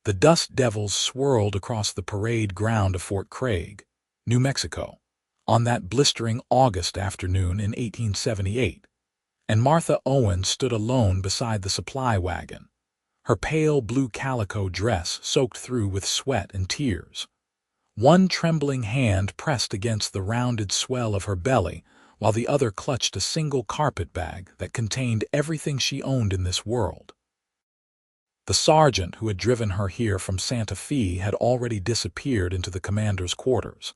The dust devils swirled across the parade ground of Fort Craig, New Mexico, on that blistering August afternoon in 1878, and Martha Owens stood alone beside the supply wagon, her pale blue calico dress soaked through with sweat and tears. One trembling hand pressed against the rounded swell of her belly, while the other clutched a single carpet bag that contained everything she owned in this world. The sergeant who had driven her here from Santa Fe had already disappeared into the commander's quarters,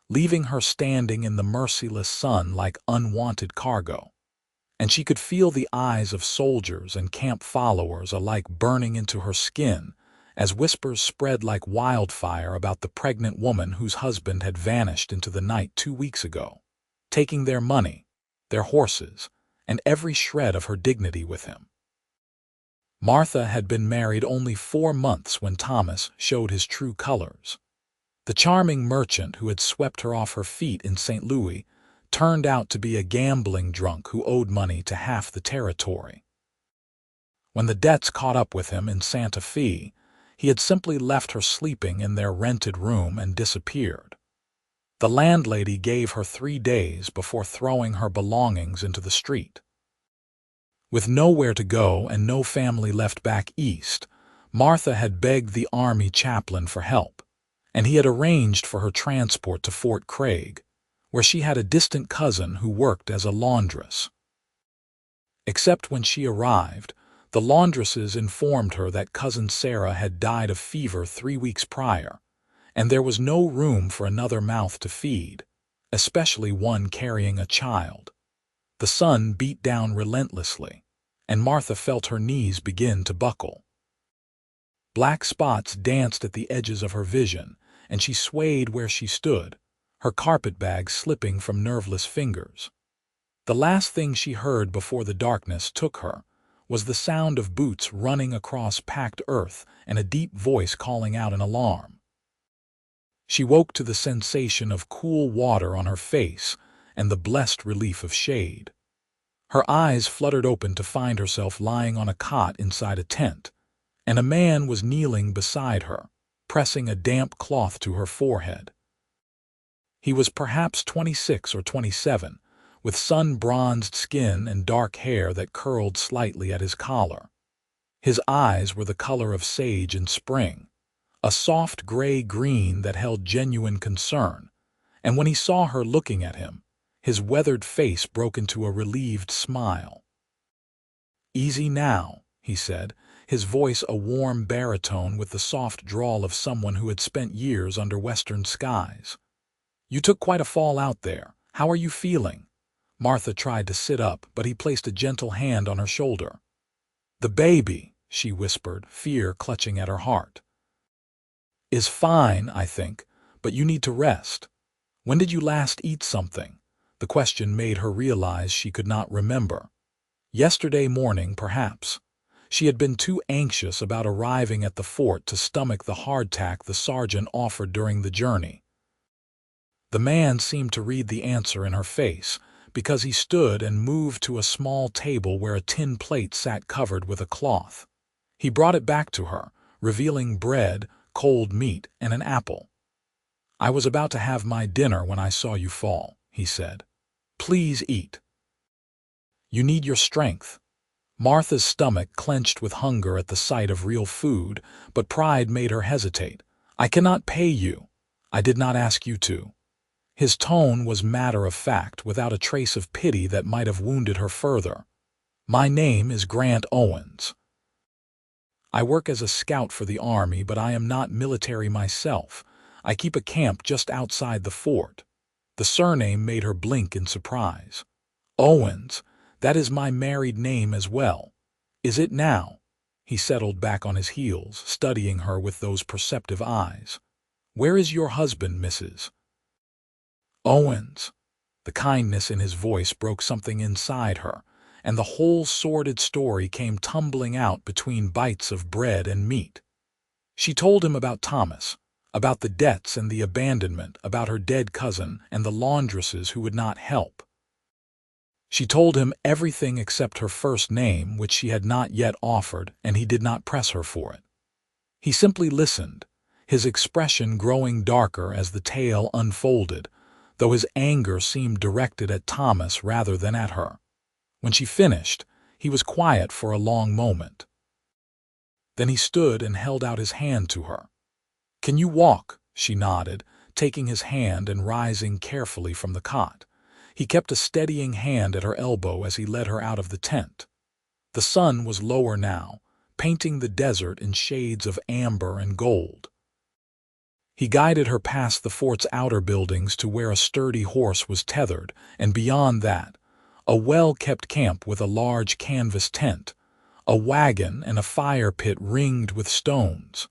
leaving her standing in the merciless sun like unwanted cargo. And she could feel the eyes of soldiers and camp followers alike burning into her skin as whispers spread like wildfire about the pregnant woman whose husband had vanished into the night 2 weeks ago, taking their money, their horses, and every shred of her dignity with him. Martha had been married only 4 months when Thomas showed his true colors. The charming merchant who had swept her off her feet in St. Louis turned out to be a gambling drunk who owed money to half the territory. When the debts caught up with him in Santa Fe, he had simply left her sleeping in their rented room and disappeared. The landlady gave her 3 days before throwing her belongings into the street. With nowhere to go and no family left back east, Martha had begged the Army chaplain for help, and he had arranged for her transport to Fort Craig, where she had a distant cousin who worked as a laundress. Except when she arrived, the laundresses informed her that Cousin Sarah had died of fever 3 weeks prior, and there was no room for another mouth to feed, especially one carrying a child. The sun beat down relentlessly, and Martha felt her knees begin to buckle. Black spots danced at the edges of her vision, and she swayed where she stood, her carpetbag slipping from nerveless fingers. The last thing she heard before the darkness took her was the sound of boots running across packed earth and a deep voice calling out an alarm. She woke to the sensation of cool water on her face and the blessed relief of shade. Her eyes fluttered open to find herself lying on a cot inside a tent, and a man was kneeling beside her, pressing a damp cloth to her forehead. He was perhaps 26 or 27, with sun-bronzed skin and dark hair that curled slightly at his collar. His eyes were the color of sage in spring, a soft gray-green that held genuine concern, and when he saw her looking at him, his weathered face broke into a relieved smile. "Easy now," he said, his voice a warm baritone with the soft drawl of someone who had spent years under western skies. "You took quite a fall out there. How are you feeling?" Martha tried to sit up, but he placed a gentle hand on her shoulder. "The baby," she whispered, fear clutching at her heart, "is fine, I think, but you need to rest. When did you last eat something?" The question made her realize she could not remember. Yesterday morning, perhaps. She had been too anxious about arriving at the fort to stomach the hardtack the sergeant offered during the journey. The man seemed to read the answer in her face, because he stood and moved to a small table where a tin plate sat covered with a cloth. He brought it back to her, revealing bread, cold meat, and an apple. "I was about to have my dinner when I saw you fall," he said. "Please eat. You need your strength." Martha's stomach clenched with hunger at the sight of real food, but pride made her hesitate. "I cannot pay you. I did not ask you to." His tone was matter-of-fact, without a trace of pity that might have wounded her further. "My name is Grant Owens. I work as a scout for the Army, but I am not military myself. I keep a camp just outside the fort." The surname made her blink in surprise. "Owens, that is my married name as well. Is it now?" He settled back on his heels, studying her with those perceptive eyes. "Where is your husband, Mrs. Owens?" The kindness in his voice broke something inside her, and the whole sordid story came tumbling out between bites of bread and meat. She told him about Thomas, about the debts and the abandonment, about her dead cousin and the laundresses who would not help. She told him everything except her first name, which she had not yet offered, and he did not press her for it. He simply listened, his expression growing darker as the tale unfolded, though his anger seemed directed at Thomas rather than at her. When she finished, he was quiet for a long moment. Then he stood and held out his hand to her. "Can you walk?" she nodded, taking his hand and rising carefully from the cot. He kept a steadying hand at her elbow as he led her out of the tent. The sun was lower now, painting the desert in shades of amber and gold. He guided her past the fort's outer buildings to where a sturdy horse was tethered, and beyond that, a well-kept camp with a large canvas tent, a wagon and a fire pit ringed with stones.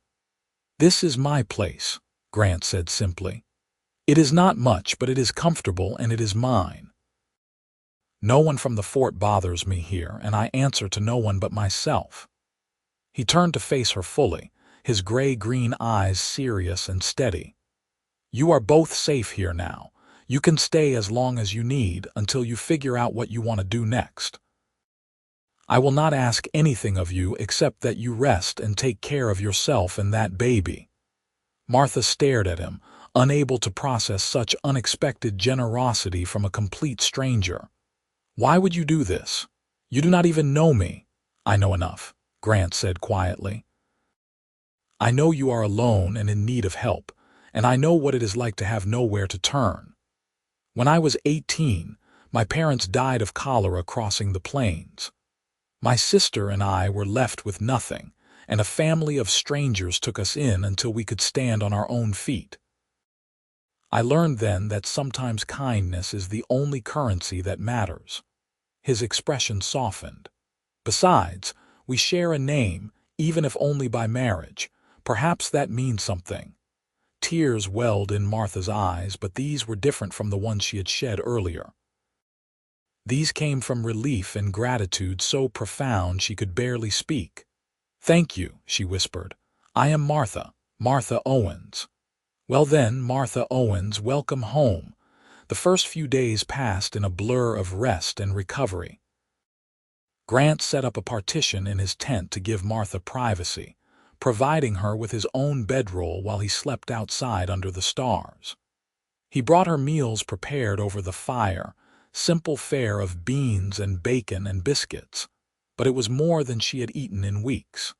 "This is my place," Grant said simply. "It is not much, but it is comfortable and it is mine. No one from the fort bothers me here, and I answer to no one but myself." He turned to face her fully, his gray-green eyes serious and steady. "You are both safe here now. You can stay as long as you need until you figure out what you want to do next. I will not ask anything of you except that you rest and take care of yourself and that baby." Martha stared at him, unable to process such unexpected generosity from a complete stranger. "Why would you do this? You do not even know me." "I know enough," Grant said quietly. "I know you are alone and in need of help, and I know what it is like to have nowhere to turn. When I was 18, my parents died of cholera crossing the plains. My sister and I were left with nothing, and a family of strangers took us in until we could stand on our own feet. I learned then that sometimes kindness is the only currency that matters." His expression softened. "Besides, we share a name, even if only by marriage. Perhaps that means something." Tears welled in Martha's eyes, but these were different from the ones she had shed earlier. These came from relief and gratitude so profound she could barely speak. "Thank you," she whispered. "I am Martha, Martha Owens." "Well then, Martha Owens, welcome home." The first few days passed in a blur of rest and recovery. Grant set up a partition in his tent to give Martha privacy, providing her with his own bedroll while he slept outside under the stars. He brought her meals prepared over the fire, simple fare of beans and bacon and biscuits, but it was more than she had eaten in weeks.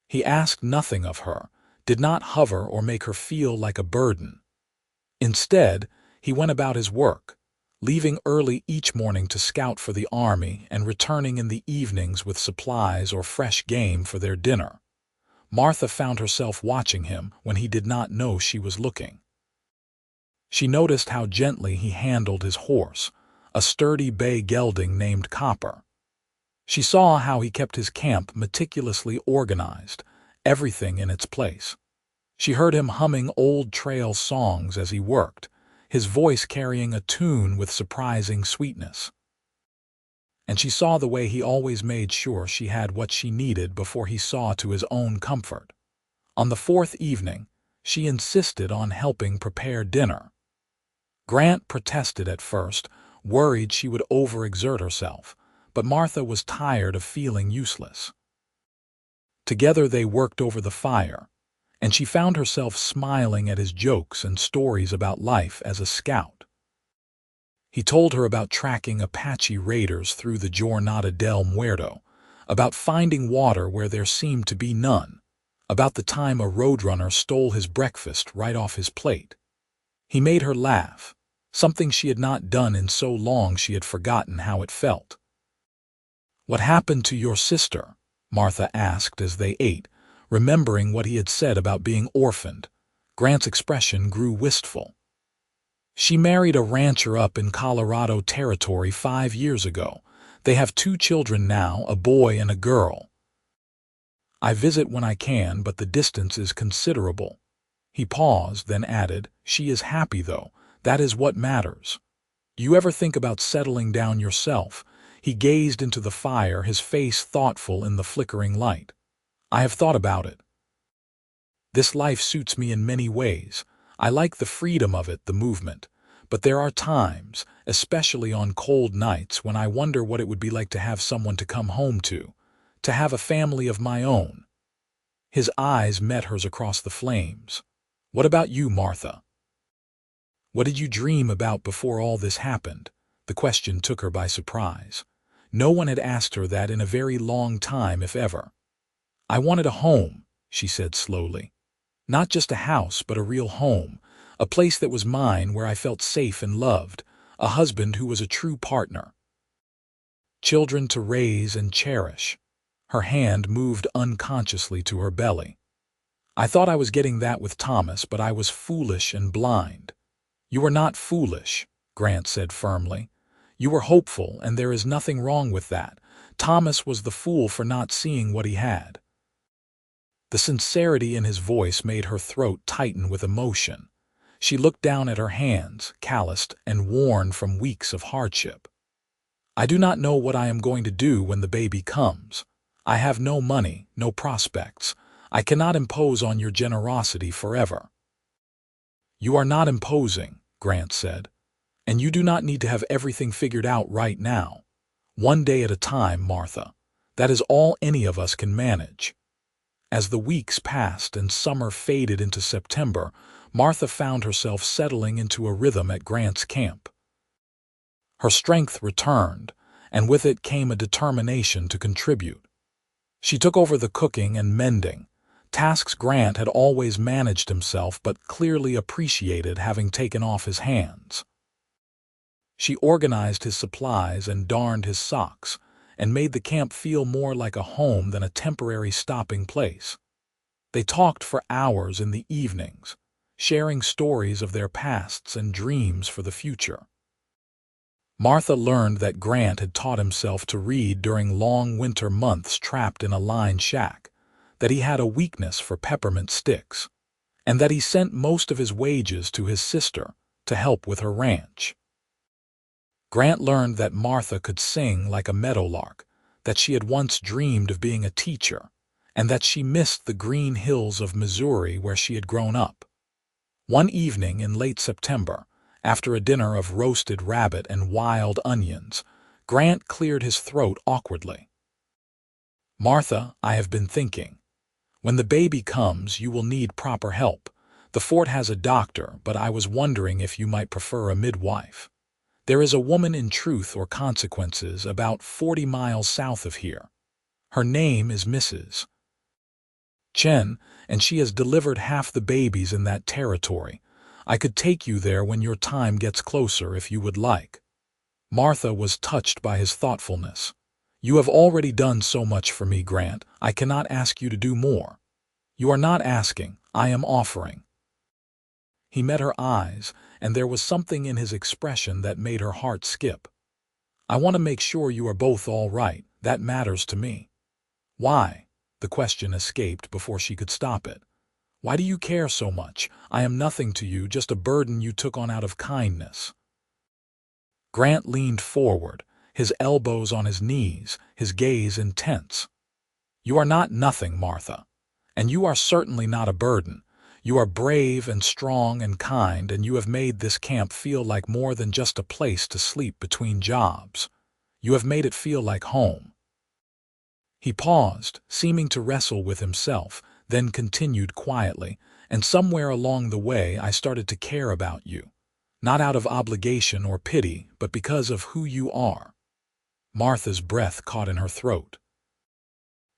He asked nothing of her, did not hover or make her feel like a burden. Instead, he went about his work, leaving early each morning to scout for the army and returning in the evenings with supplies or fresh game for their dinner. Martha found herself watching him when he did not know she was looking. She noticed how gently he handled his horse, a sturdy bay gelding named Copper. She saw how he kept his camp meticulously organized, everything in its place. She heard him humming old trail songs as he worked, his voice carrying a tune with surprising sweetness. And she saw the way he always made sure she had what she needed before he saw to his own comfort. On the fourth evening, she insisted on helping prepare dinner. Grant protested at first, worried she would overexert herself, but Martha was tired of feeling useless. Together they worked over the fire, and she found herself smiling at his jokes and stories about life as a scout. He told her about tracking Apache raiders through the Jornada del Muerto, about finding water where there seemed to be none, about the time a roadrunner stole his breakfast right off his plate. He made her laugh, something she had not done in so long she had forgotten how it felt. "What happened to your sister?" Martha asked as they ate, remembering what he had said about being orphaned. Grant's expression grew wistful. "She married a rancher up in Colorado Territory 5 years ago. They have 2 children now, a boy and a girl. I visit when I can, but the distance is considerable." He paused, then added, "She is happy, though. That is what matters. Do you ever think about settling down yourself?" He gazed into the fire, his face thoughtful in the flickering light. "I have thought about it. This life suits me in many ways. I like the freedom of it, the movement. But there are times, especially on cold nights, when I wonder what it would be like to have someone to come home to have a family of my own." His eyes met hers across the flames. "What about you, Martha? What did you dream about before all this happened?" The question took her by surprise. No one had asked her that in a very long time, if ever. "I wanted a home," she said slowly. "Not just a house, but a real home. A place that was mine, where I felt safe and loved. A husband who was a true partner. Children to raise and cherish." Her hand moved unconsciously to her belly. "I thought I was getting that with Thomas, but I was foolish and blind." "You were not foolish," Grant said firmly. "You were hopeful, and there is nothing wrong with that. Thomas was the fool for not seeing what he had." The sincerity in his voice made her throat tighten with emotion. She looked down at her hands, calloused and worn from weeks of hardship. "I do not know what I am going to do when the baby comes. I have no money, no prospects. I cannot impose on your generosity forever." "You are not imposing," Grant said. "And you do not need to have everything figured out right now. One day at a time, Martha. That is all any of us can manage." As the weeks passed and summer faded into September, Martha found herself settling into a rhythm at Grant's camp. Her strength returned, and with it came a determination to contribute. She took over the cooking and mending, tasks Grant had always managed himself but clearly appreciated having taken off his hands. She organized his supplies and darned his socks, and made the camp feel more like a home than a temporary stopping place. They talked for hours in the evenings, sharing stories of their pasts and dreams for the future. Martha learned that Grant had taught himself to read during long winter months trapped in a lined shack, that he had a weakness for peppermint sticks, and that he sent most of his wages to his sister to help with her ranch. Grant learned that Martha could sing like a meadowlark, that she had once dreamed of being a teacher, and that she missed the green hills of Missouri where she had grown up. One evening in late September, after a dinner of roasted rabbit and wild onions, Grant cleared his throat awkwardly. "Martha, I have been thinking. When the baby comes, you will need proper help. The fort has a doctor, but I was wondering if you might prefer a midwife. There is a woman in Truth or Consequences about 40 miles south of here. Her name is Mrs. Chen, and she has delivered half the babies in that territory. I could take you there when your time gets closer if you would like." Martha was touched by his thoughtfulness. "You have already done so much for me, Grant. I cannot ask you to do more." "You are not asking, I am offering." He met her eyes, and there was something in his expression that made her heart skip. "I want to make sure you are both all right. That matters to me." "Why?" The question escaped before she could stop it. "Why do you care so much? I am nothing to you, just a burden you took on out of kindness." Grant leaned forward, his elbows on his knees, his gaze intense. "You are not nothing, Martha. And you are certainly not a burden. You are brave and strong and kind, and you have made this camp feel like more than just a place to sleep between jobs. You have made it feel like home." He paused, seeming to wrestle with himself, then continued quietly, "And somewhere along the way I started to care about you. Not out of obligation or pity, but because of who you are." Martha's breath caught in her throat.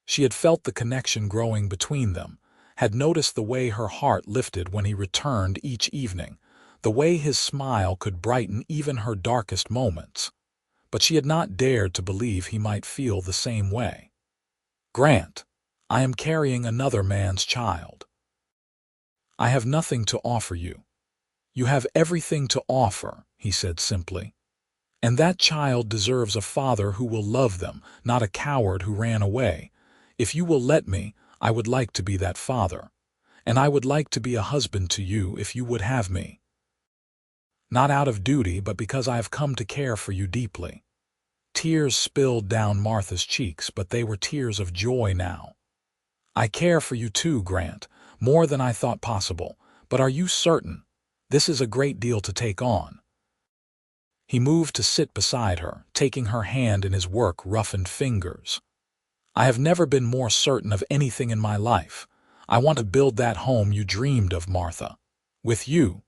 She had felt the connection growing between them, had noticed the way her heart lifted when he returned each evening, the way his smile could brighten even her darkest moments. But she had not dared to believe he might feel the same way. "Grant, I am carrying another man's child. I have nothing to offer you." "You have everything to offer," he said simply. "And that child deserves a father who will love them, not a coward who ran away. If you will let me, I would like to be that father. And I would like to be a husband to you if you would have me. Not out of duty, but because I have come to care for you deeply." Tears spilled down Martha's cheeks, but they were tears of joy now. "I care for you too, Grant, more than I thought possible. But are you certain? This is a great deal to take on." He moved to sit beside her, taking her hand in his work-roughened fingers. "I have never been more certain of anything in my life. I want to build that home you dreamed of, Martha. With you,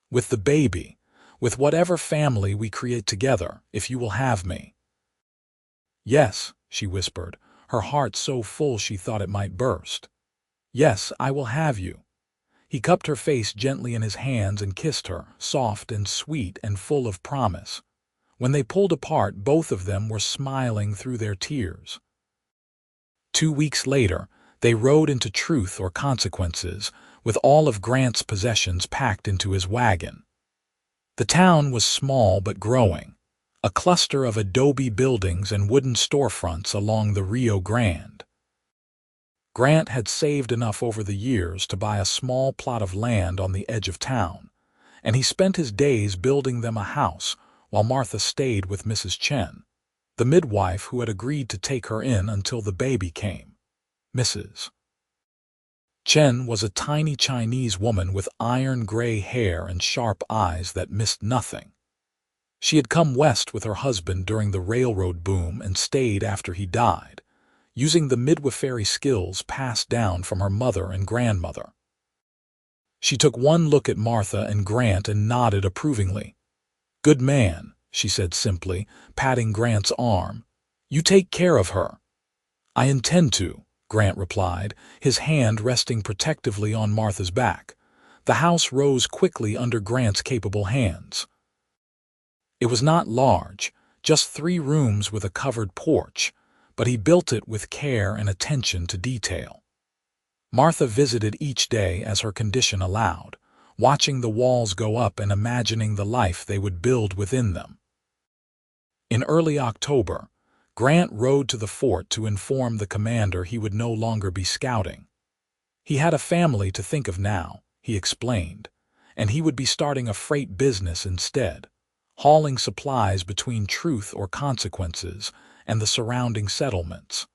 with the baby, with whatever family we create together, if you will have me." "Yes," she whispered, her heart so full she thought it might burst. "Yes, I will have you." He cupped her face gently in his hands and kissed her, soft and sweet and full of promise. When they pulled apart, both of them were smiling through their tears. 2 weeks later, they rode into Truth or Consequences, with all of Grant's possessions packed into his wagon. The town was small but growing, a cluster of adobe buildings and wooden storefronts along the Rio Grande. Grant had saved enough over the years to buy a small plot of land on the edge of town, and he spent his days building them a house while Martha stayed with Mrs. Chen, the midwife who had agreed to take her in until the baby came. Mrs. Chen was a tiny Chinese woman with iron-gray hair and sharp eyes that missed nothing. She had come west with her husband during the railroad boom and stayed after he died, using the midwifery skills passed down from her mother and grandmother. She took one look at Martha and Grant and nodded approvingly. "Good man," she said simply, patting Grant's arm. "You take care of her." "I intend to," Grant replied, his hand resting protectively on Martha's back. The house rose quickly under Grant's capable hands. It was not large, just 3 rooms with a covered porch, but he built it with care and attention to detail. Martha visited each day as her condition allowed, watching the walls go up and imagining the life they would build within them. In early October, Grant rode to the fort to inform the commander he would no longer be scouting. He had a family to think of now, he explained, and he would be starting a freight business instead, hauling supplies between Truth or Consequences and the surrounding settlements.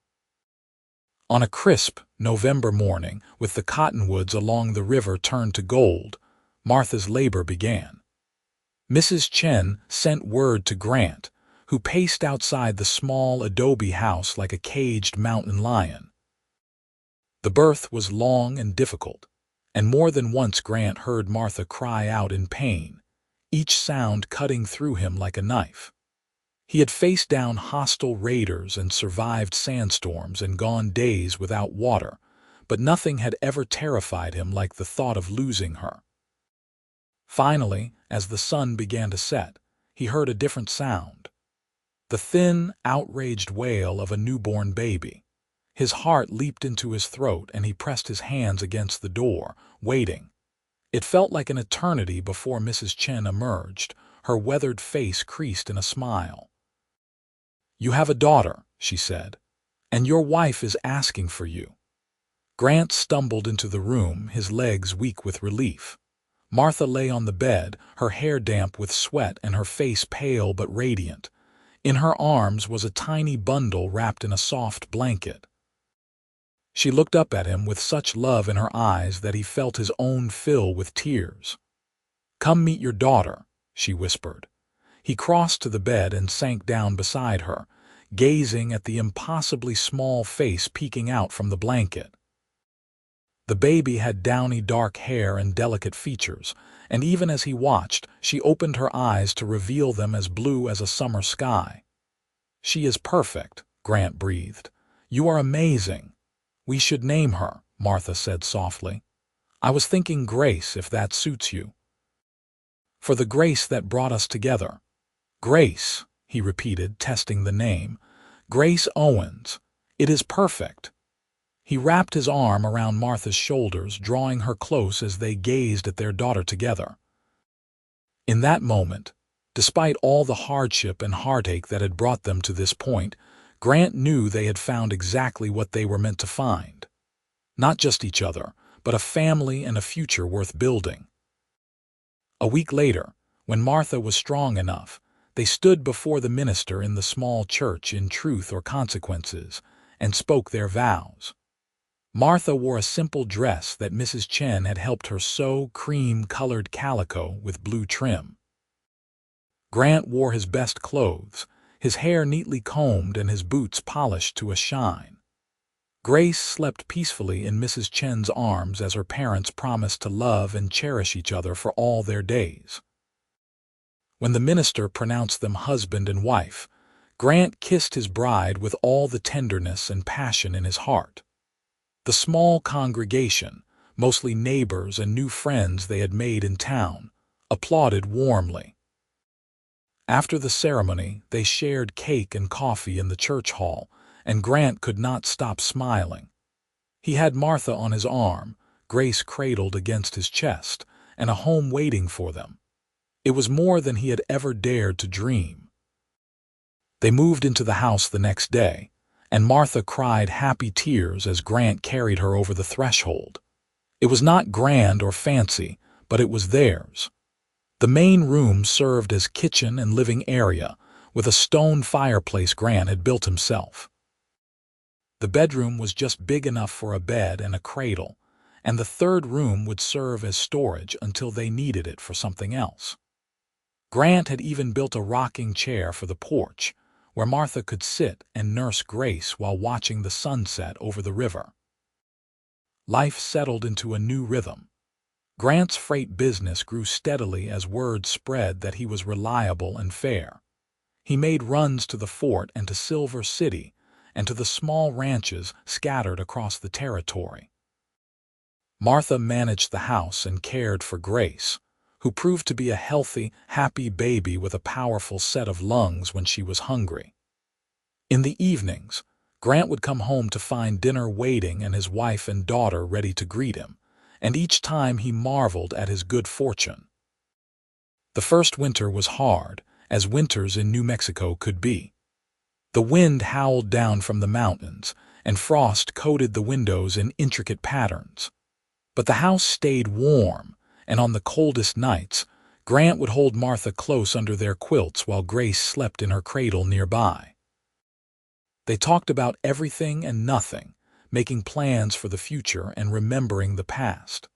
On a crisp November morning, with the cottonwoods along the river turned to gold, Martha's labor began. Mrs. Chen sent word to Grant, who paced outside the small adobe house like a caged mountain lion. The birth was long and difficult, and more than once Grant heard Martha cry out in pain, each sound cutting through him like a knife. He had faced down hostile raiders and survived sandstorms and gone days without water, but nothing had ever terrified him like the thought of losing her. Finally, as the sun began to set, he heard a different sound. The thin, outraged wail of a newborn baby. His heart leaped into his throat and he pressed his hands against the door, waiting. It felt like an eternity before Mrs. Chen emerged, her weathered face creased in a smile. "You have a daughter," she said, "and your wife is asking for you." Grant stumbled into the room, his legs weak with relief. Martha lay on the bed, her hair damp with sweat and her face pale but radiant. In her arms was a tiny bundle wrapped in a soft blanket. She looked up at him with such love in her eyes that he felt his own fill with tears. "Come meet your daughter," she whispered. He crossed to the bed and sank down beside her, gazing at the impossibly small face peeking out from the blanket. The baby had downy dark hair and delicate features, and even as he watched, she opened her eyes to reveal them as blue as a summer sky. "She is perfect," Grant breathed. "You are amazing." "We should name her," Martha said softly. "I was thinking Grace, if that suits you." "For the grace that brought us together." "Grace," he repeated, testing the name. "Grace Owens. It is perfect." He wrapped his arm around Martha's shoulders, drawing her close as they gazed at their daughter together. In that moment, despite all the hardship and heartache that had brought them to this point, Grant knew they had found exactly what they were meant to find. Not just each other, but a family and a future worth building. A week later, when Martha was strong enough, they stood before the minister in the small church in Truth or Consequences and spoke their vows. Martha wore a simple dress that Mrs. Chen had helped her sew, cream-colored calico with blue trim. Grant wore his best clothes, his hair neatly combed and his boots polished to a shine. Grace slept peacefully in Mrs. Chen's arms as her parents promised to love and cherish each other for all their days. When the minister pronounced them husband and wife, Grant kissed his bride with all the tenderness and passion in his heart. The small congregation, mostly neighbors and new friends they had made in town, applauded warmly. After the ceremony, they shared cake and coffee in the church hall, and Grant could not stop smiling. He had Martha on his arm, Grace cradled against his chest, and a home waiting for them. It was more than he had ever dared to dream. They moved into the house the next day, and Martha cried happy tears as Grant carried her over the threshold. It was not grand or fancy, but it was theirs. The main room served as kitchen and living area, with a stone fireplace Grant had built himself. The bedroom was just big enough for a bed and a cradle, and the third room would serve as storage until they needed it for something else. Grant had even built a rocking chair for the porch, where Martha could sit and nurse Grace while watching the sunset over the river. Life settled into a new rhythm. Grant's freight business grew steadily as word spread that he was reliable and fair. He made runs to the fort and to Silver City, and to the small ranches scattered across the territory. Martha managed the house and cared for Grace, who proved to be a healthy, happy baby with a powerful set of lungs when she was hungry. In the evenings, Grant would come home to find dinner waiting and his wife and daughter ready to greet him, and each time he marveled at his good fortune. The first winter was hard, as winters in New Mexico could be. The wind howled down from the mountains, and frost coated the windows in intricate patterns. But the house stayed warm, and on the coldest nights, Grant would hold Martha close under their quilts while Grace slept in her cradle nearby. They talked about everything and nothing, making plans for the future and remembering the past.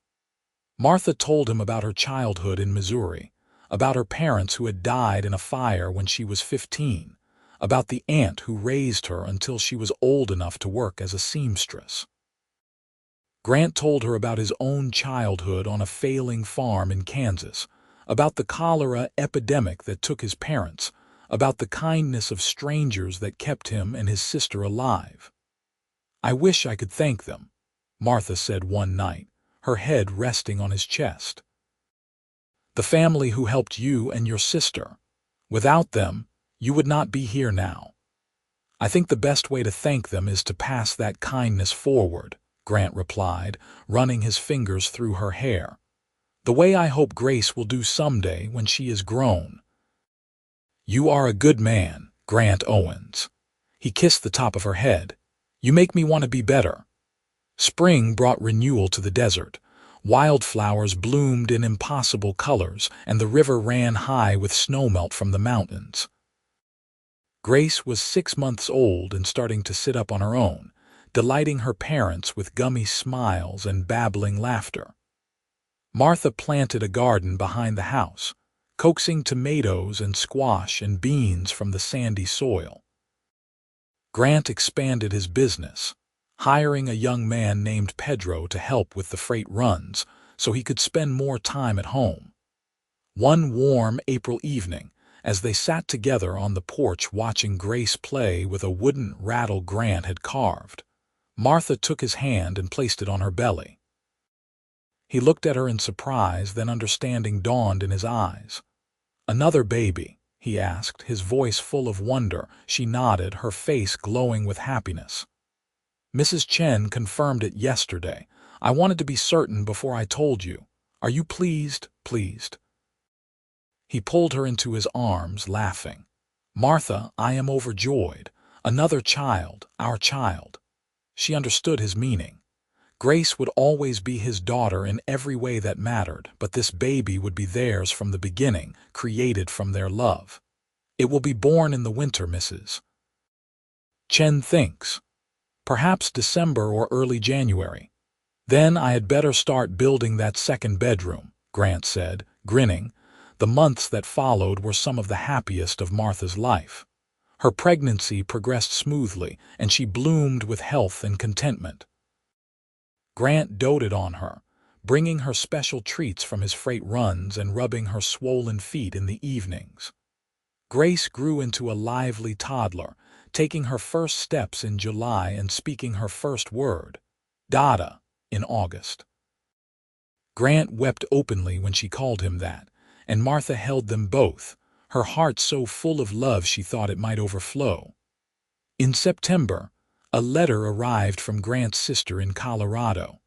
Martha told him about her childhood in Missouri, about her parents who had died in a fire when she was 15, about the aunt who raised her until she was old enough to work as a seamstress. Grant told her about his own childhood on a failing farm in Kansas, about the cholera epidemic that took his parents, about the kindness of strangers that kept him and his sister alive. "I wish I could thank them," Martha said one night, her head resting on his chest. "The family who helped you and your sister. Without them, you would not be here now. I think the best way to thank them is to pass that kindness forward," Grant replied, running his fingers through her hair. "The way I hope Grace will do someday when she is grown." "You are a good man, Grant Owens." He kissed the top of her head. "You make me want to be better." Spring brought renewal to the desert. Wildflowers bloomed in impossible colors, and the river ran high with snowmelt from the mountains. Grace was 6 months old and starting to sit up on her own, delighting her parents with gummy smiles and babbling laughter. Martha planted a garden behind the house, coaxing tomatoes and squash and beans from the sandy soil. Grant expanded his business, hiring a young man named Pedro to help with the freight runs so he could spend more time at home. One warm April evening, as they sat together on the porch watching Grace play with a wooden rattle Grant had carved, Martha took his hand and placed it on her belly. He looked at her in surprise, then understanding dawned in his eyes. "Another baby?" he asked, his voice full of wonder. She nodded, her face glowing with happiness. "Mrs. Chen confirmed it yesterday. I wanted to be certain before I told you. Are you pleased?" He pulled her into his arms, laughing. "Martha, I am overjoyed. Another child, our child." She understood his meaning. Grace would always be his daughter in every way that mattered, but this baby would be theirs from the beginning, created from their love. "It will be born in the winter, Mrs. Chen thinks. Perhaps December or early January. Then I had better start building that second bedroom," Grant said, grinning. The months that followed were some of the happiest of Martha's life. Her pregnancy progressed smoothly, and she bloomed with health and contentment. Grant doted on her, bringing her special treats from his freight runs and rubbing her swollen feet in the evenings. Grace grew into a lively toddler, taking her first steps in July and speaking her first word, Dada, in August. Grant wept openly when she called him that, and Martha held them both, her heart so full of love she thought it might overflow. In September, a letter arrived from Grant's sister in Colorado.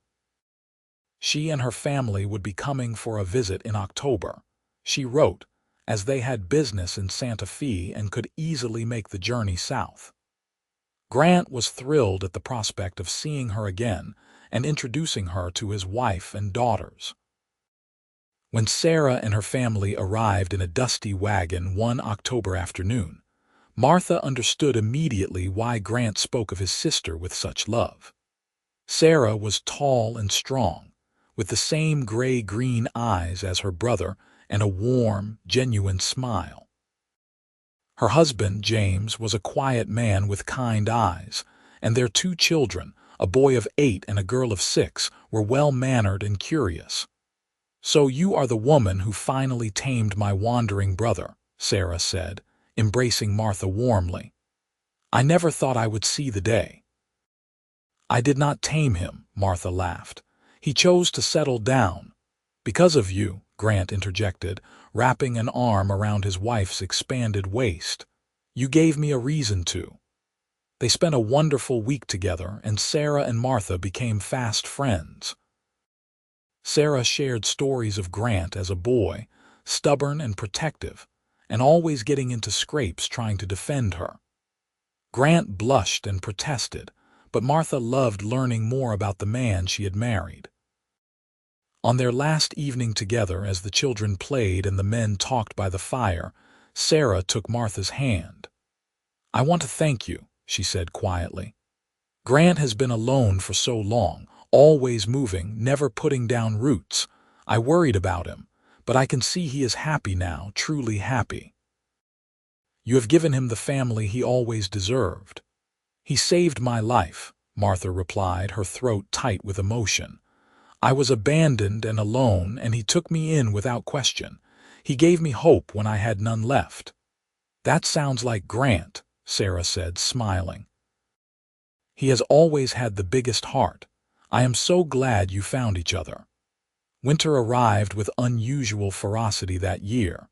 She and her family would be coming for a visit in October, she wrote, as they had business in Santa Fe and could easily make the journey south. Grant was thrilled at the prospect of seeing her again and introducing her to his wife and daughters. When Sarah and her family arrived in a dusty wagon one October afternoon, Martha understood immediately why Grant spoke of his sister with such love. Sarah was tall and strong, with the same gray-green eyes as her brother and a warm, genuine smile. Her husband, James, was a quiet man with kind eyes, and their 2 children, a boy of 8 and a girl of 6, were well-mannered and curious. "So you are the woman who finally tamed my wandering brother," Sarah said, embracing Martha warmly. "I never thought I would see the day." "I did not tame him," Martha laughed. "He chose to settle down." "Because of you," Grant interjected, wrapping an arm around his wife's expanded waist. "You gave me a reason to." They spent a wonderful week together, and Sarah and Martha became fast friends. Sarah shared stories of Grant as a boy, stubborn and protective, and always getting into scrapes trying to defend her. Grant blushed and protested, but Martha loved learning more about the man she had married. On their last evening together, as the children played and the men talked by the fire, Sarah took Martha's hand. "I want to thank you," she said quietly. "Grant has been alone for so long, always moving, never putting down roots. I worried about him, but I can see he is happy now, truly happy. You have given him the family he always deserved." "He saved my life," Martha replied, her throat tight with emotion. "I was abandoned and alone, and he took me in without question. He gave me hope when I had none left." "That sounds like Grant," Sarah said, smiling. "He has always had the biggest heart. I am so glad you found each other." Winter arrived with unusual ferocity that year.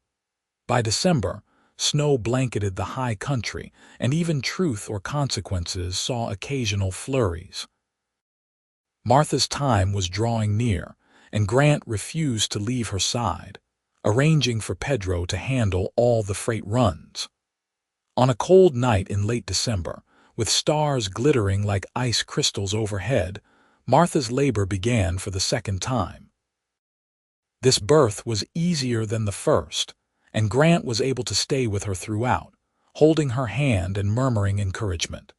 By December, snow blanketed the high country, and even Truth or Consequences saw occasional flurries. Martha's time was drawing near, and Grant refused to leave her side, arranging for Pedro to handle all the freight runs. On a cold night in late December, with stars glittering like ice crystals overhead, Martha's labor began for the second time. This birth was easier than the first, and Grant was able to stay with her throughout, holding her hand and murmuring encouragement.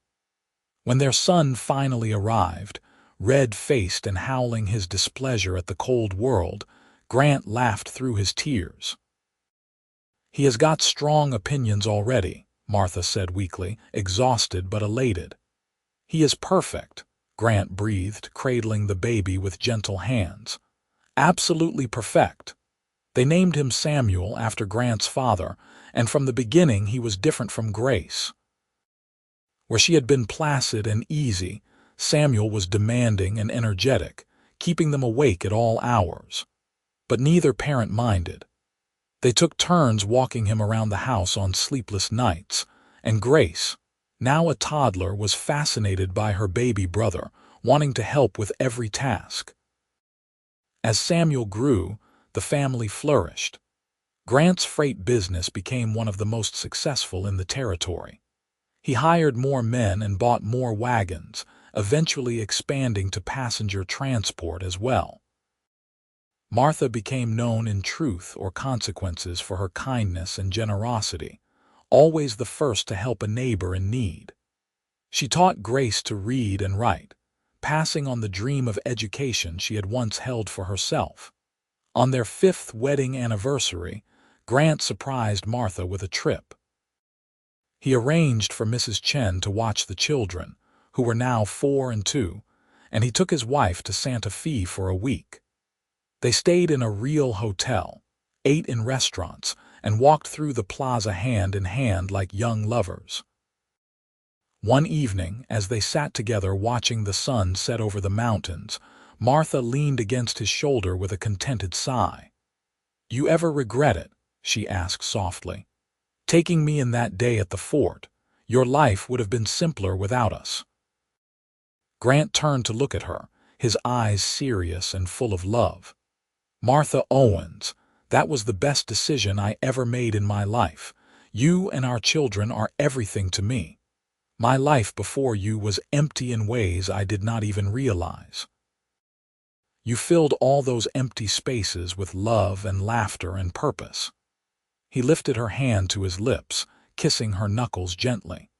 When their son finally arrived, red-faced and howling his displeasure at the cold world, Grant laughed through his tears. "He has got strong opinions already," Martha said weakly, exhausted but elated. "He is perfect," Grant breathed, cradling the baby with gentle hands. "Absolutely perfect." They named him Samuel after Grant's father, and from the beginning he was different from Grace. Where she had been placid and easy, Samuel was demanding and energetic, keeping them awake at all hours. But neither parent minded. They took turns walking him around the house on sleepless nights, and Grace, now a toddler, was fascinated by her baby brother, wanting to help with every task. As Samuel grew, the family flourished. Grant's freight business became one of the most successful in the territory. He hired more men and bought more wagons, eventually expanding to passenger transport as well. Martha became known in Truth or Consequences for her kindness and generosity, always the first to help a neighbor in need. She taught Grace to read and write, passing on the dream of education she had once held for herself. On their 5th wedding anniversary, Grant surprised Martha with a trip. He arranged for Mrs. Chen to watch the children, who were now 4 and 2, and he took his wife to Santa Fe for a week. They stayed in a real hotel, ate in restaurants, and walked through the plaza hand in hand like young lovers. One evening, as they sat together watching the sun set over the mountains, Martha leaned against his shoulder with a contented sigh. "You ever regret it?" she asked softly. "Taking me in that day at the fort. Your life would have been simpler without us." Grant turned to look at her, his eyes serious and full of love. "Martha Owens, that was the best decision I ever made in my life. You and our children are everything to me. My life before you was empty in ways I did not even realize. You filled all those empty spaces with love and laughter and purpose." He lifted her hand to his lips, kissing her knuckles gently.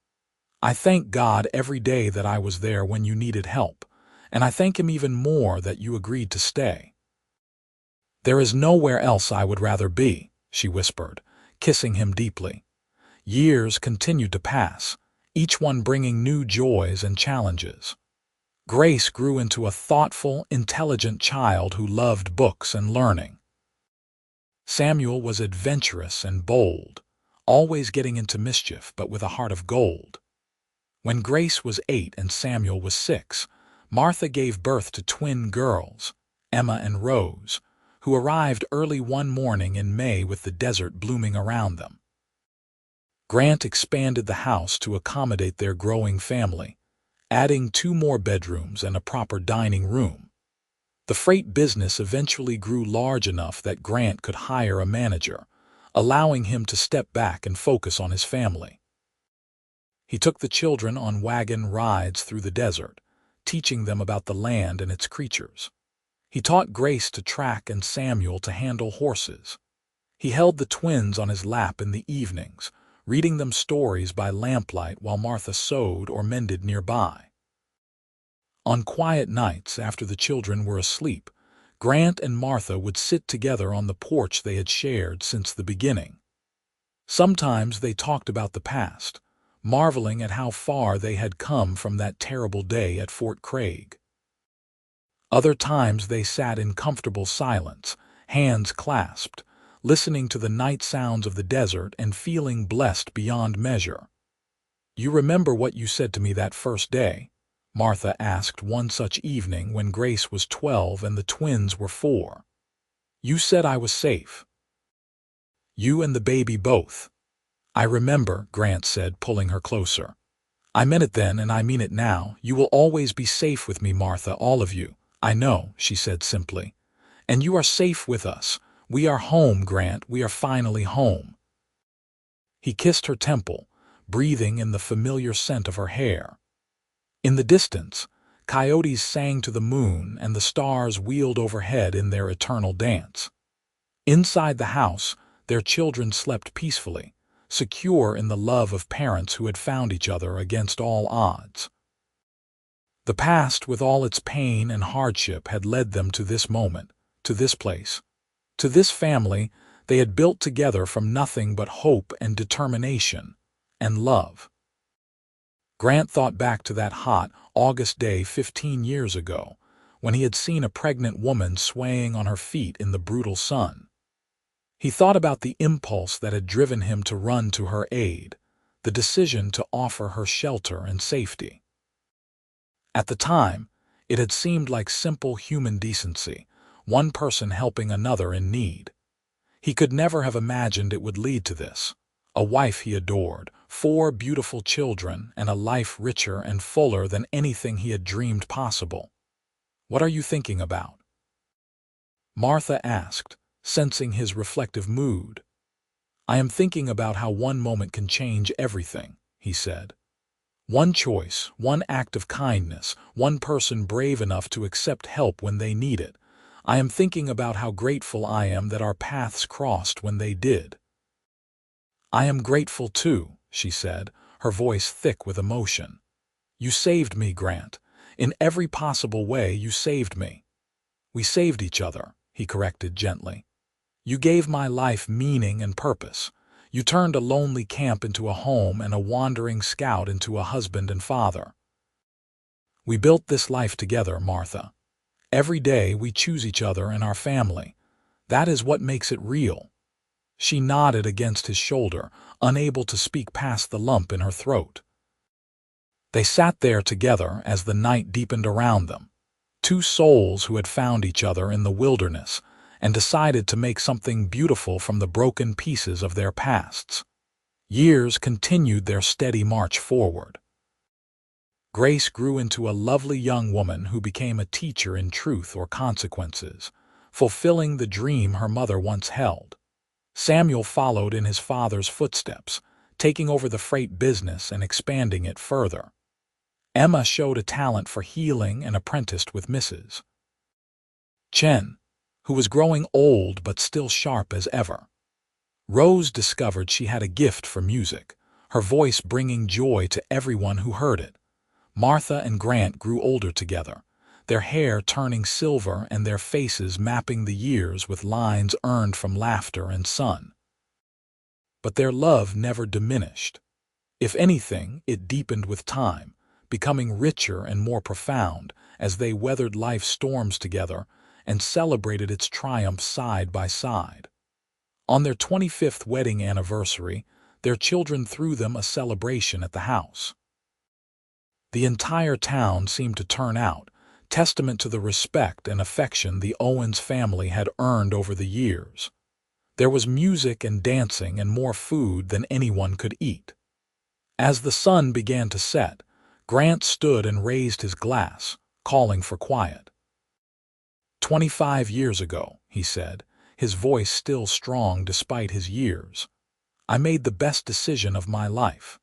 "I thank God every day that I was there when you needed help, and I thank Him even more that you agreed to stay." "There is nowhere else I would rather be," she whispered, kissing him deeply. Years continued to pass, each one bringing new joys and challenges. Grace grew into a thoughtful, intelligent child who loved books and learning. Samuel was adventurous and bold, always getting into mischief but with a heart of gold. When Grace was 8 and Samuel was 6, Martha gave birth to twin girls, Emma and Rose, who arrived early one morning in May with the desert blooming around them. Grant expanded the house to accommodate their growing family, adding 2 more bedrooms and a proper dining room. The freight business eventually grew large enough that Grant could hire a manager, allowing him to step back and focus on his family. He took the children on wagon rides through the desert, teaching them about the land and its creatures. He taught Grace to track and Samuel to handle horses. He held the twins on his lap in the evenings, reading them stories by lamplight while Martha sewed or mended nearby. On quiet nights after the children were asleep, Grant and Martha would sit together on the porch they had shared since the beginning. Sometimes they talked about the past, marveling at how far they had come from that terrible day at Fort Craig. Other times they sat in comfortable silence, hands clasped, listening to the night sounds of the desert and feeling blessed beyond measure. "You remember what you said to me that first day?" Martha asked one such evening when Grace was 12 and the twins were 4. "You said I was safe. You and the baby both." "I remember," Grant said, pulling her closer. "I meant it then and I mean it now. You will always be safe with me, Martha, all of you." "I know," she said simply. "And you are safe with us. We are home, Grant. We are finally home." He kissed her temple, breathing in the familiar scent of her hair. In the distance, coyotes sang to the moon and the stars wheeled overhead in their eternal dance. Inside the house, their children slept peacefully, secure in the love of parents who had found each other against all odds. The past, with all its pain and hardship, had led them to this moment, to this place. To this family they had built together from nothing but hope and determination and love. Grant thought back to that hot August day 15 years ago, when he had seen a pregnant woman swaying on her feet in the brutal sun. He thought about the impulse that had driven him to run to her aid, the decision to offer her shelter and safety. At the time, it had seemed like simple human decency, one person helping another in need. He could never have imagined it would lead to this. A wife he adored, 4 beautiful children, and a life richer and fuller than anything he had dreamed possible. "What are you thinking about?" Martha asked, sensing his reflective mood. "I am thinking about how one moment can change everything," he said. "One choice, one act of kindness, one person brave enough to accept help when they need it. I am thinking about how grateful I am that our paths crossed when they did." "I am grateful too," she said, her voice thick with emotion. "You saved me, Grant. In every possible way you saved me." "We saved each other," he corrected gently. "You gave my life meaning and purpose. You turned a lonely camp into a home and a wandering scout into a husband and father. We built this life together, Martha. Every day we choose each other and our family. That is what makes it real." She nodded against his shoulder, unable to speak past the lump in her throat. They sat there together as the night deepened around them, two souls who had found each other in the wilderness and decided to make something beautiful from the broken pieces of their pasts. Years continued their steady march forward. Grace grew into a lovely young woman who became a teacher in truth or consequences, fulfilling the dream her mother once held. Samuel followed in his father's footsteps, taking over the freight business and expanding it further. Emma showed a talent for healing and apprenticed with Mrs. Chen, who was growing old but still sharp as ever. Rose discovered she had a gift for music, her voice bringing joy to everyone who heard it. Martha and Grant grew older together, their hair turning silver and their faces mapping the years with lines earned from laughter and sun. But their love never diminished. If anything, it deepened with time, becoming richer and more profound as they weathered life's storms together and celebrated its triumphs side by side. On their 25th wedding anniversary, their children threw them a celebration at the house. The entire town seemed to turn out, testament to the respect and affection the Owens family had earned over the years. There was music and dancing and more food than anyone could eat. As the sun began to set, Grant stood and raised his glass, calling for quiet. 25 years ago, he said, his voice still strong despite his years, I made the best decision of my life.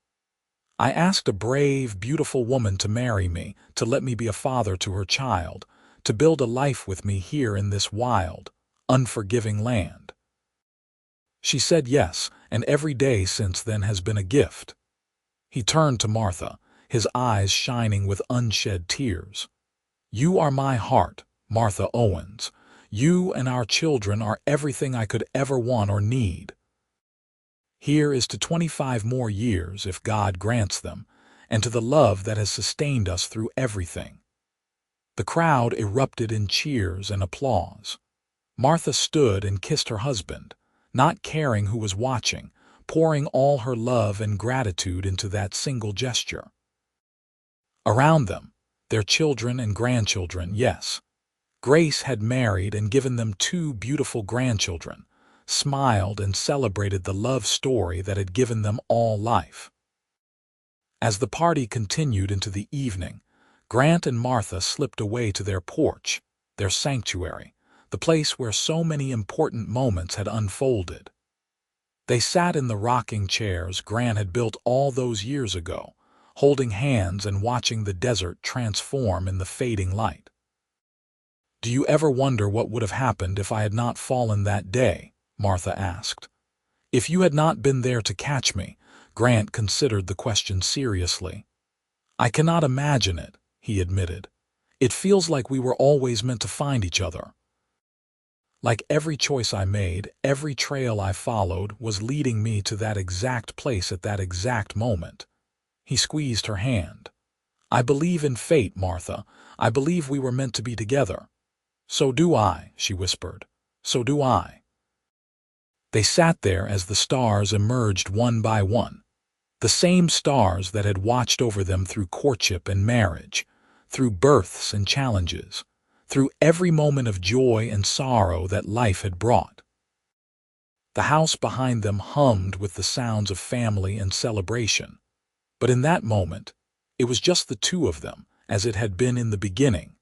I asked a brave, beautiful woman to marry me, to let me be a father to her child, to build a life with me here in this wild, unforgiving land. She said yes, and every day since then has been a gift. He turned to Martha, his eyes shining with unshed tears. You are my heart, Martha Owens. You and our children are everything I could ever want or need. Here is to 25 more years, if God grants them, and to the love that has sustained us through everything. The crowd erupted in cheers and applause. Martha stood and kissed her husband, not caring who was watching, pouring all her love and gratitude into that single gesture. Around them, their children and grandchildren, yes. Grace had married and given them 2 beautiful grandchildren, smiled and celebrated the love story that had given them all life. As the party continued into the evening, Grant and Martha slipped away to their porch, their sanctuary, the place where so many important moments had unfolded. They sat in the rocking chairs Grant had built all those years ago, holding hands and watching the desert transform in the fading light. "Do you ever wonder what would have happened if I had not fallen that day?" Martha asked. "If you had not been there to catch me," Grant considered the question seriously. "I cannot imagine it," he admitted. "It feels like we were always meant to find each other. Like every choice I made, every trail I followed was leading me to that exact place at that exact moment." He squeezed her hand. "I believe in fate, Martha. I believe we were meant to be together." "So do I," she whispered. "So do I." They sat there as the stars emerged one by one, the same stars that had watched over them through courtship and marriage, through births and challenges, through every moment of joy and sorrow that life had brought. The house behind them hummed with the sounds of family and celebration. But in that moment, it was just the two of them, as it had been in the beginning.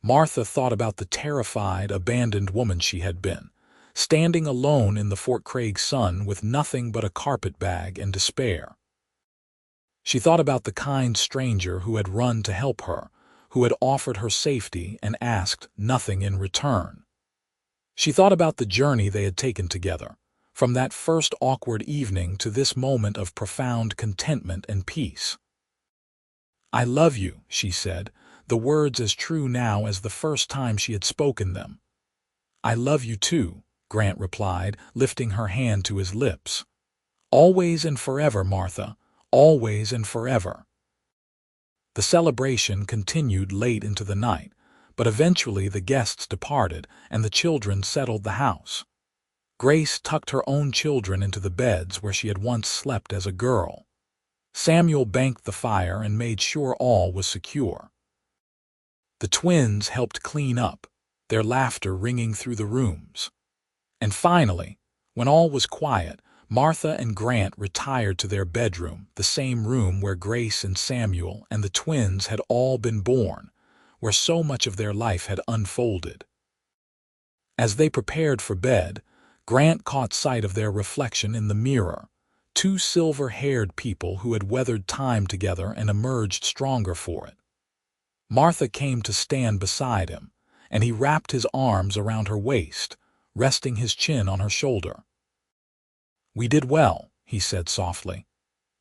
Martha thought about the terrified, abandoned woman she had been, standing alone in the Fort Craig sun with nothing but a carpetbag and despair. She thought about the kind stranger who had run to help her, who had offered her safety and asked nothing in return. She thought about the journey they had taken together, from that first awkward evening to this moment of profound contentment and peace. "I love you," she said, the words as true now as the first time she had spoken them. "I love you too," Grant replied, lifting her hand to his lips. Always and forever, Martha, always and forever. The celebration continued late into the night, but eventually the guests departed and the children settled the house. Grace tucked her own children into the beds where she had once slept as a girl. Samuel banked the fire and made sure all was secure. The twins helped clean up, their laughter ringing through the rooms. And finally, when all was quiet, Martha and Grant retired to their bedroom, the same room where Grace and Samuel and the twins had all been born, where so much of their life had unfolded. As they prepared for bed, Grant caught sight of their reflection in the mirror, two silver-haired people who had weathered time together and emerged stronger for it. Martha came to stand beside him, and he wrapped his arms around her waist, resting his chin on her shoulder. "We did well," he said softly.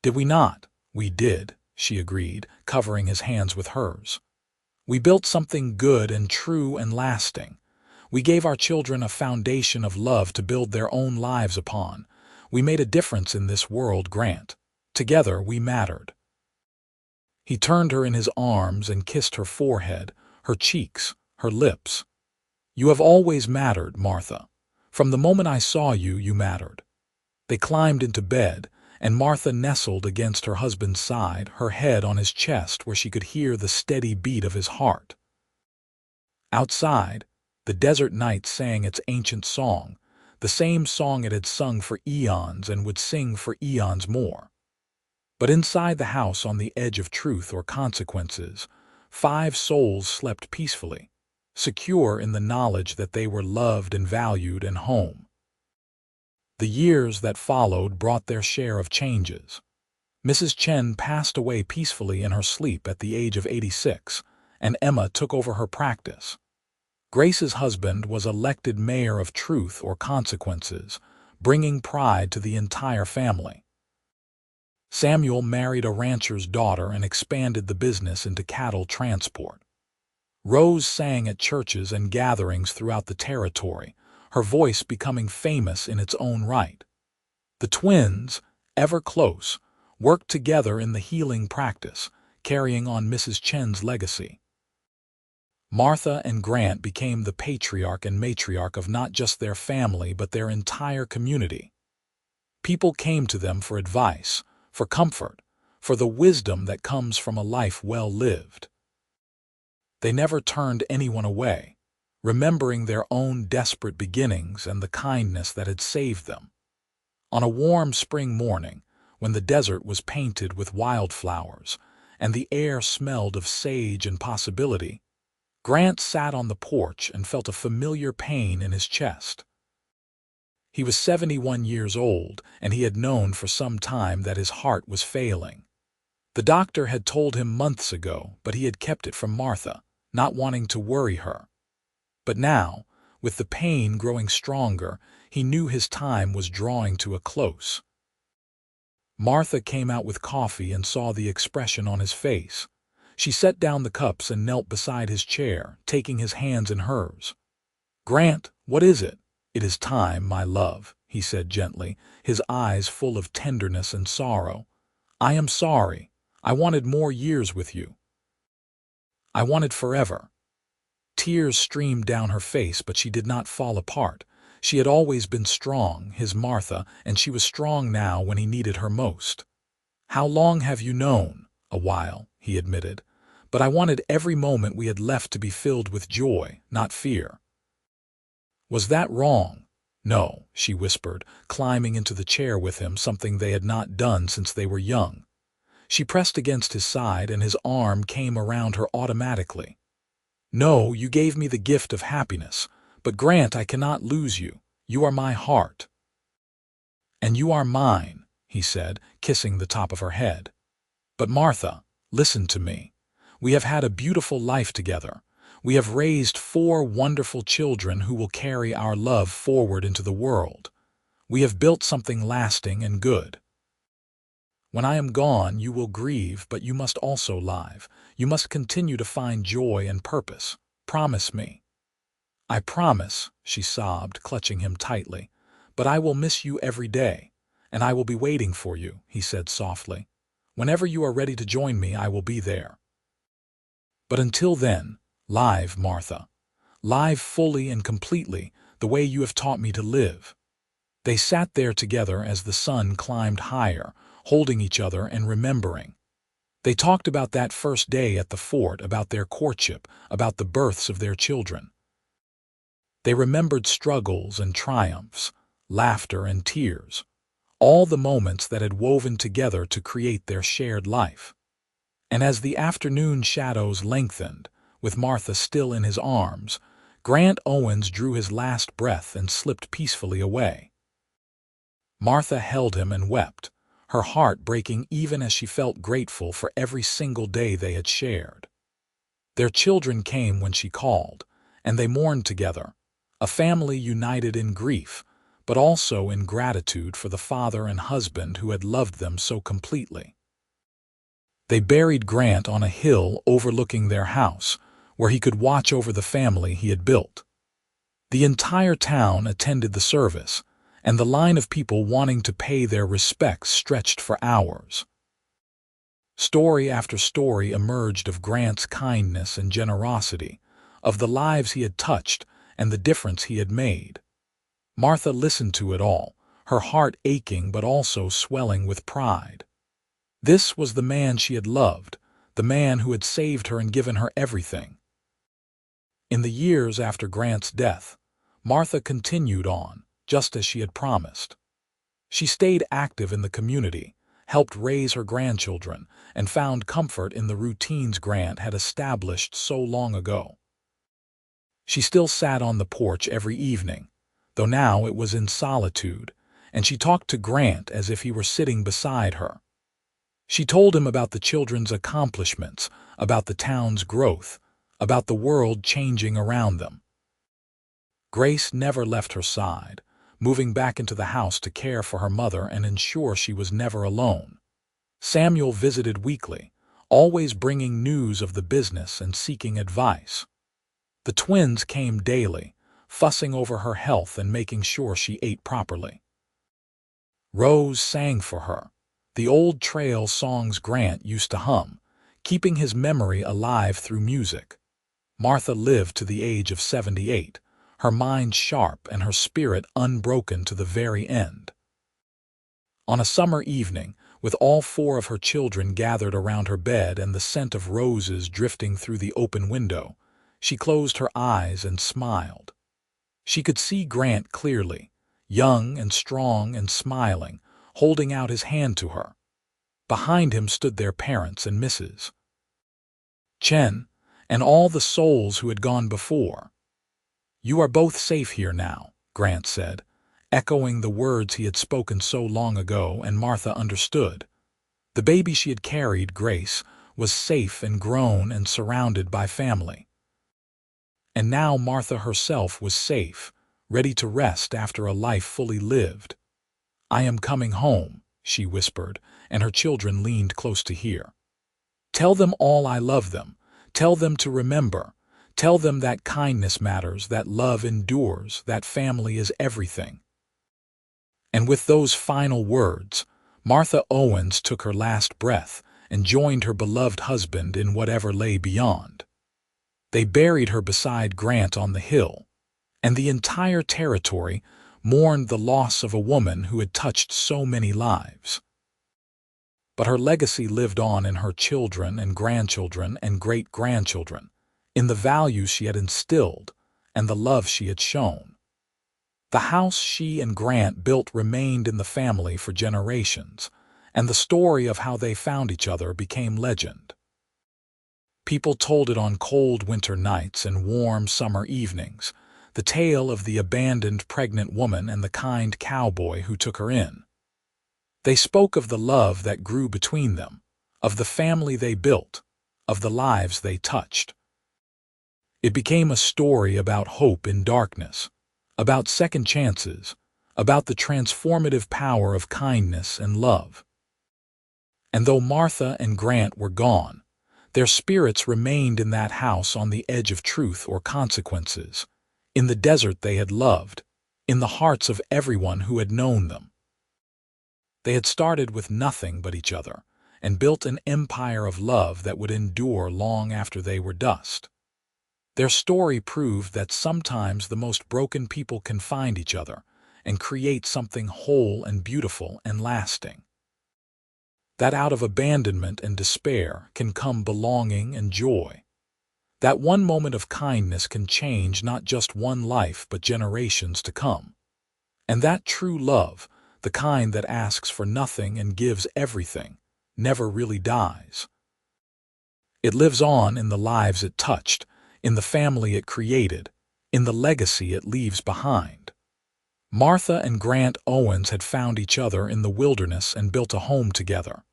"Did we not?" "We did," she agreed, covering his hands with hers. "We built something good and true and lasting. We gave our children a foundation of love to build their own lives upon. We made a difference in this world, Grant. Together we mattered." He turned her in his arms and kissed her forehead, her cheeks, her lips. "You have always mattered, Martha. From the moment I saw you, you mattered." They climbed into bed, and Martha nestled against her husband's side, her head on his chest where she could hear the steady beat of his heart. Outside, the desert night sang its ancient song, the same song it had sung for eons and would sing for eons more. But inside the house on the edge of truth or consequences, 5 souls slept peacefully, secure in the knowledge that they were loved and valued and home. The years that followed brought their share of changes. Mrs. Chen passed away peacefully in her sleep at the age of 86, and Emma took over her practice. Grace's husband was elected mayor of Truth or Consequences, bringing pride to the entire family. Samuel married a rancher's daughter and expanded the business into cattle transport. Rose sang at churches and gatherings throughout the territory, her voice becoming famous in its own right. The twins, ever close, worked together in the healing practice, carrying on Mrs. Chen's legacy. Martha and Grant became the patriarch and matriarch of not just their family but their entire community. People came to them for advice, for comfort, for the wisdom that comes from a life well lived. They never turned anyone away, remembering their own desperate beginnings and the kindness that had saved them. On a warm spring morning, when the desert was painted with wildflowers and the air smelled of sage and possibility, Grant sat on the porch and felt a familiar pain in his chest. He was 71 years old, and he had known for some time that his heart was failing. The doctor had told him months ago, but he had kept it from Martha, not wanting to worry her. But now, with the pain growing stronger, he knew his time was drawing to a close. Martha came out with coffee and saw the expression on his face. She set down the cups and knelt beside his chair, taking his hands in hers. "Grant, what is it?" "It is time, my love," he said gently, his eyes full of tenderness and sorrow. "I am sorry. I wanted more years with you. I wanted forever." Tears streamed down her face, but she did not fall apart. She had always been strong, his Martha, and she was strong now when he needed her most. "How long have you known?" "A while," he admitted. "But I wanted every moment we had left to be filled with joy, not fear." "Was that wrong?" "No," she whispered, climbing into the chair with him, something they had not done since they were young. She pressed against his side, and his arm came around her automatically. "No, you gave me the gift of happiness, but Grant, I cannot lose you. You are my heart." "And you are mine," he said, kissing the top of her head. "But Martha, listen to me. We have had a beautiful life together. We have raised 4 wonderful children who will carry our love forward into the world. We have built something lasting and good. When I am gone, you will grieve, but you must also live. You must continue to find joy and purpose. Promise me." "I promise," she sobbed, clutching him tightly. "But I will miss you every day. and I will be waiting for you," he said softly. "Whenever you are ready to join me, I will be there. But until then, live, Martha. Live fully and completely, the way you have taught me to live." They sat there together as the sun climbed higher, holding each other and remembering. They talked about that first day at the fort, about their courtship, about the births of their children. They remembered struggles and triumphs, laughter and tears, all the moments that had woven together to create their shared life. And as the afternoon shadows lengthened, with Martha still in his arms, Grant Owens drew his last breath and slipped peacefully away. Martha held him and wept, her heart breaking even as she felt grateful for every single day they had shared. Their children came when she called, and they mourned together, a family united in grief, but also in gratitude for the father and husband who had loved them so completely. They buried Grant on a hill overlooking their house, where he could watch over the family he had built. The entire town attended the service, and the line of people wanting to pay their respects stretched for hours. Story after story emerged of Grant's kindness and generosity, of the lives he had touched and the difference he had made. Martha listened to it all, her heart aching but also swelling with pride. This was the man she had loved, the man who had saved her and given her everything. In the years after Grant's death, Martha continued on, just as she had promised. She stayed active in the community, helped raise her grandchildren, and found comfort in the routines Grant had established so long ago. She still sat on the porch every evening, though now it was in solitude, and she talked to Grant as if he were sitting beside her. She told him about the children's accomplishments, about the town's growth, about the world changing around them. Grace never left her side, moving back into the house to care for her mother and ensure she was never alone. Samuel visited weekly, always bringing news of the business and seeking advice. The twins came daily, fussing over her health and making sure she ate properly. Rose sang for her, the old trail songs Grant used to hum, keeping his memory alive through music. Martha lived to the age of 78, her mind sharp and her spirit unbroken to the very end. On a summer evening, with all four of her children gathered around her bed and the scent of roses drifting through the open window, she closed her eyes and smiled. She could see Grant clearly, young and strong and smiling, holding out his hand to her. Behind him stood their parents and Mrs. Chen, and all the souls who had gone before. "You are both safe here now," Grant said, echoing the words he had spoken so long ago, and Martha understood. The baby she had carried, Grace, was safe and grown and surrounded by family. And now Martha herself was safe, ready to rest after a life fully lived. "I am coming home," she whispered, and her children leaned close to hear. "Tell them all I love them. Tell them to remember. Tell them that kindness matters, that love endures, that family is everything." And with those final words, Martha Owens took her last breath and joined her beloved husband in whatever lay beyond. They buried her beside Grant on the hill, and the entire territory mourned the loss of a woman who had touched so many lives. But her legacy lived on in her children and grandchildren and great-grandchildren, in the values she had instilled and the love she had shown. The house she and Grant built remained in the family for generations, and the story of how they found each other became legend. People told it on cold winter nights and warm summer evenings, the tale of the abandoned pregnant woman and the kind cowboy who took her in. They spoke of the love that grew between them, of the family they built, of the lives they touched. It became a story about hope in darkness, about second chances, about the transformative power of kindness and love. And though Martha and Grant were gone, their spirits remained in that house on the edge of truth or consequences, in the desert they had loved, in the hearts of everyone who had known them. They had started with nothing but each other and built an empire of love that would endure long after they were dust. Their story proved that sometimes the most broken people can find each other and create something whole and beautiful and lasting. That out of abandonment and despair can come belonging and joy. That one moment of kindness can change not just one life but generations to come. And that true love, the kind that asks for nothing and gives everything, never really dies. It lives on in the lives it touched, in the family it created, in the legacy it leaves behind. Martha and Grant Owens had found each other in the wilderness and built a home together.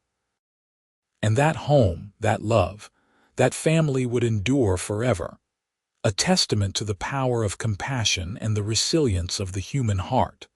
And that home, that love, that family would endure forever, a testament to the power of compassion and the resilience of the human heart.